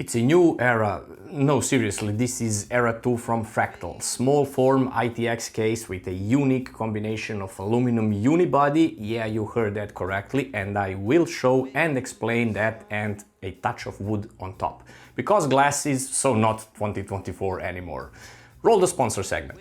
It's a new era. No, seriously, this is Era 2 from Fractal. Small form ITX case with a unique combination of aluminum unibody. Yeah, you heard that correctly, and I will show and explain that and a touch of wood on top. Because glass is so not 2024 anymore. Roll the sponsor segment.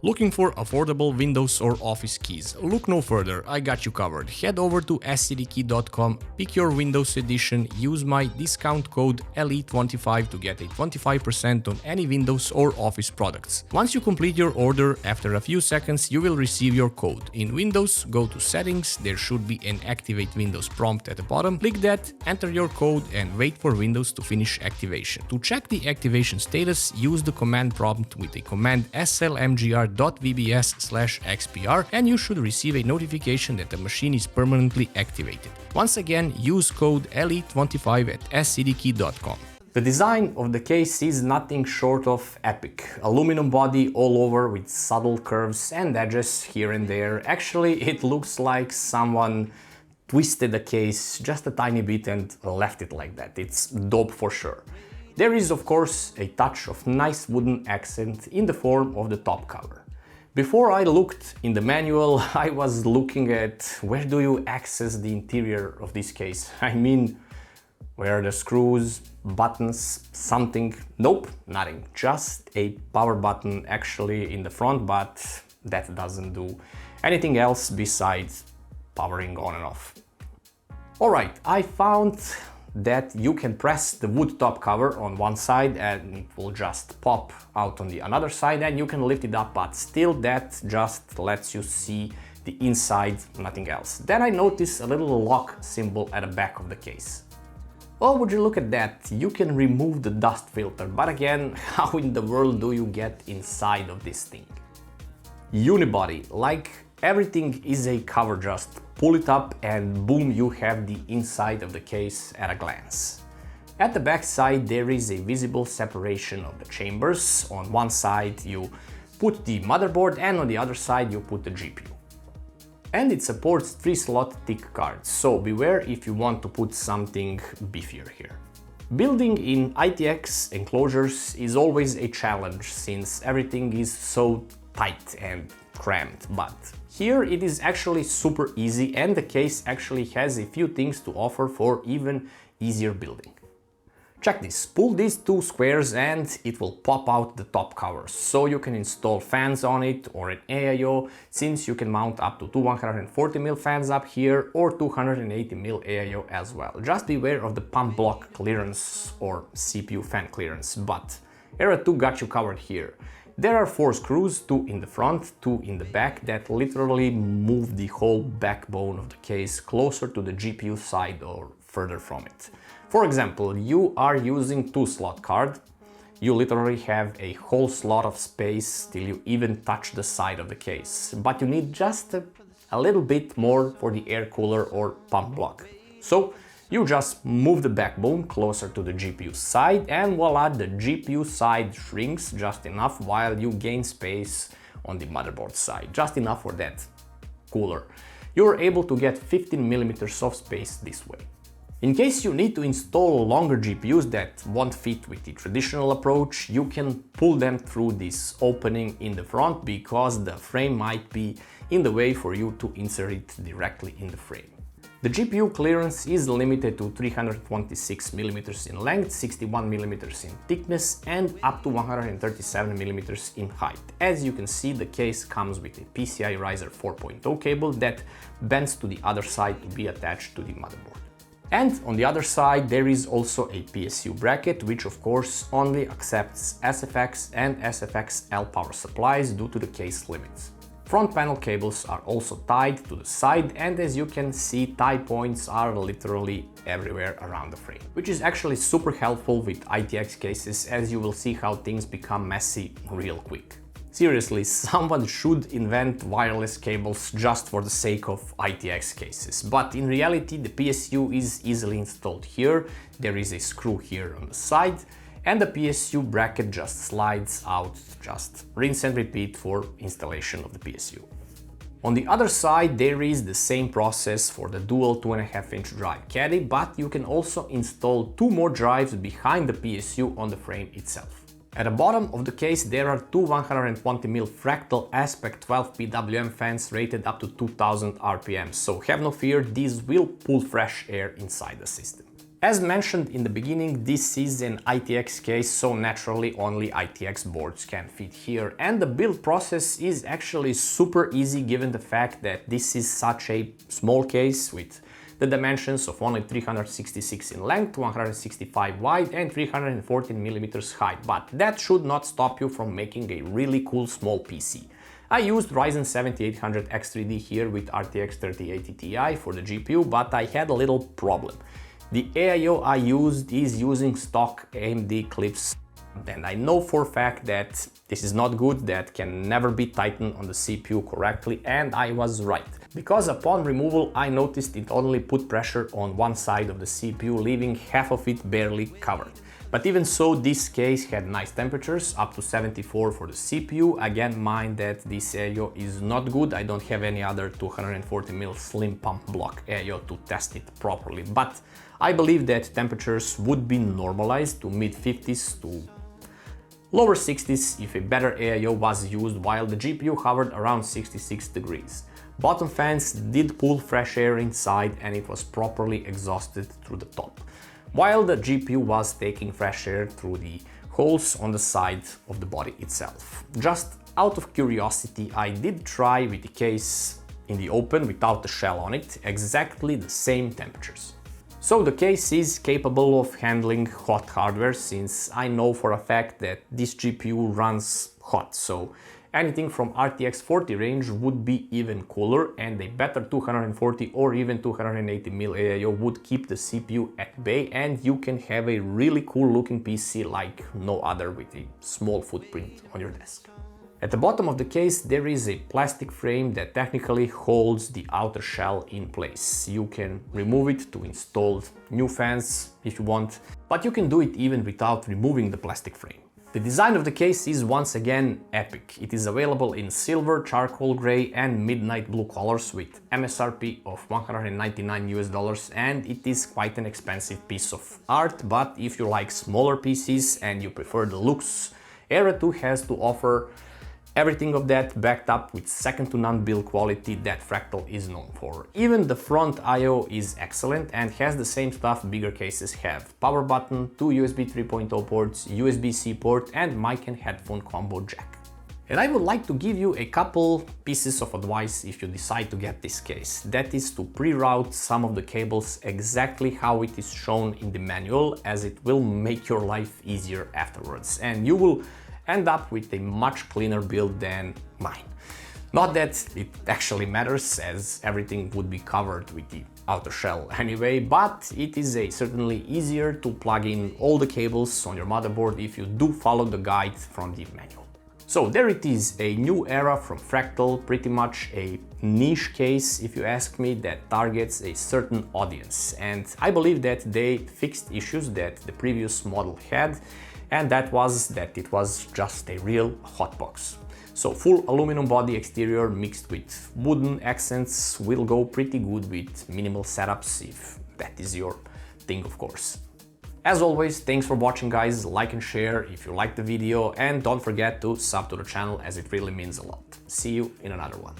Looking for affordable Windows or Office keys? Look no further, I got you covered. Head over to scdkey.com, pick your Windows edition, use my discount code LE25 to get a 25% on any Windows or Office products. Once you complete your order, after a few seconds you will receive your code. In Windows, go to Settings, there should be an Activate Windows prompt at the bottom. Click that, enter your code and wait for Windows to finish activation. To check the activation status, use the command prompt with the command slmgr.vbs/xpr and you should receive a notification that the machine is permanently activated. Once again, use code LE25 at scdkey.com. The design of the case is nothing short of epic. Aluminum body all over with subtle curves and edges here and there. Actually, it looks like someone twisted the case just a tiny bit and left it like that. It's dope for sure. There is of course a touch of nice wooden accent in the form of the top cover. Before I looked in the manual, I was looking at where do you access the interior of this case. I mean, where are the screws, buttons, something? Nope, nothing. Just a power button actually in the front, but that doesn't do anything else besides powering on and off. Alright, I found that you can press the wood top cover on one side and it will just pop out on the another side and you can lift it up, but still that just lets you see the inside, nothing else. Then I noticed a little lock symbol at the back of the case. Oh, would you look at that, you can remove the dust filter, but again, how in the world do you get inside of this thing? Unibody, like everything is a cover, just pull it up and boom, you have the inside of the case at a glance. At the back side there is a visible separation of the chambers. On one side you put the motherboard and on the other side you put the GPU. And it supports 3-slot thick cards, so beware if you want to put something beefier here. Building in ITX enclosures is always a challenge since everything is so tight and cramped, but here it is actually super easy and the case actually has a few things to offer for even easier building. Check this, pull these two squares and it will pop out the top covers, so you can install fans on it or an AIO, since you can mount up to two 140mm fans up here or 280mm AIO as well. Just beware of the pump block clearance or CPU fan clearance, but Era 2 got you covered here. There are 4 screws, 2 in the front, 2 in the back, that literally move the whole backbone of the case closer to the GPU side or further from it. For example, you are using 2-slot card, you literally have a whole slot of space till you even touch the side of the case, but you need just a little bit more for the air cooler or pump block. So you just move the backbone closer to the GPU side and voila, the GPU side shrinks just enough while you gain space on the motherboard side, just enough for that cooler. You're able to get 15mm of space this way. In case you need to install longer GPUs that won't fit with the traditional approach, you can pull them through this opening in the front because the frame might be in the way for you to insert it directly in the frame. The GPU clearance is limited to 326mm in length, 61mm in thickness and up to 137mm in height. As you can see, the case comes with a PCI Riser 4.0 cable that bends to the other side to be attached to the motherboard. And on the other side there is also a PSU bracket, which of course only accepts SFX and SFX-L power supplies due to the case limits. Front panel cables are also tied to the side and as you can see, tie points are literally everywhere around the frame, which is actually super helpful with ITX cases, as you will see how things become messy real quick. Seriously, someone should invent wireless cables just for the sake of ITX cases, but in reality the PSU is easily installed here, there is a screw here on the side, and the PSU bracket just slides out, just rinse and repeat for installation of the PSU. On the other side, there is the same process for the dual 2.5-inch drive caddy, but you can also install two more drives behind the PSU on the frame itself. At the bottom of the case there are two 120mm Fractal Aspect 12 PWM fans rated up to 2000 RPM, so have no fear, these will pull fresh air inside the system. As mentioned in the beginning, this is an ITX case, so naturally only ITX boards can fit here, and the build process is actually super easy given the fact that this is such a small case with the dimensions of only 366 in length, 165 wide and 314mm height, but that should not stop you from making a really cool small PC. I used Ryzen 7800 X3D here with RTX 3080 Ti for the GPU, but I had a little problem. The AIO I used is using stock AMD clips, and I know for a fact that this is not good, that can never be tightened on the CPU correctly, and I was right. Because upon removal I noticed it only put pressure on one side of the CPU, leaving half of it barely covered. But even so, this case had nice temperatures, up to 74 for the CPU. Again, mind that this AIO is not good, I don't have any other 240mm slim pump block AIO to test it properly, but I believe that temperatures would be normalized to mid-50s to lower 60s if a better AIO was used, while the GPU hovered around 66 degrees. Bottom fans did pull fresh air inside and it was properly exhausted through the top, while the GPU was taking fresh air through the holes on the side of the body itself. Just out of curiosity, I did try with the case in the open without the shell on it, exactly the same temperatures. So the case is capable of handling hot hardware, since I know for a fact that this GPU runs hot, so anything from RTX 40 range would be even cooler, and a better 240 or even 280mm AIO would keep the CPU at bay, and you can have a really cool looking PC like no other with a small footprint on your desk. At the bottom of the case there is a plastic frame that technically holds the outer shell in place. You can remove it to install new fans if you want, but you can do it even without removing the plastic frame. The design of the case is once again epic. It is available in silver, charcoal gray and midnight blue colors with MSRP of $199 and it is quite an expensive piece of art, but if you like smaller PCs and you prefer the looks, Era 2 has to offer everything of that backed up with second to none build quality that Fractal is known for. Even the front I/O is excellent and has the same stuff bigger cases have. Power button, two USB 3.0 ports, USB-C port and mic and headphone combo jack. And I would like to give you a couple pieces of advice if you decide to get this case. That is to pre-route some of the cables exactly how it is shown in the manual, as it will make your life easier afterwards and you will end up with a much cleaner build than mine. Not that it actually matters, as everything would be covered with the outer shell anyway, but it is certainly easier to plug in all the cables on your motherboard if you do follow the guide from the manual. So there it is, a new Era from Fractal, pretty much a niche case if you ask me, that targets a certain audience, and I believe that they fixed issues that the previous model had, and that was that it was just a real hotbox. So full aluminum body exterior mixed with wooden accents will go pretty good with minimal setups, if that is your thing, of course. As always, thanks for watching guys, like and share if you liked the video, and don't forget to sub to the channel as it really means a lot. See you in another one.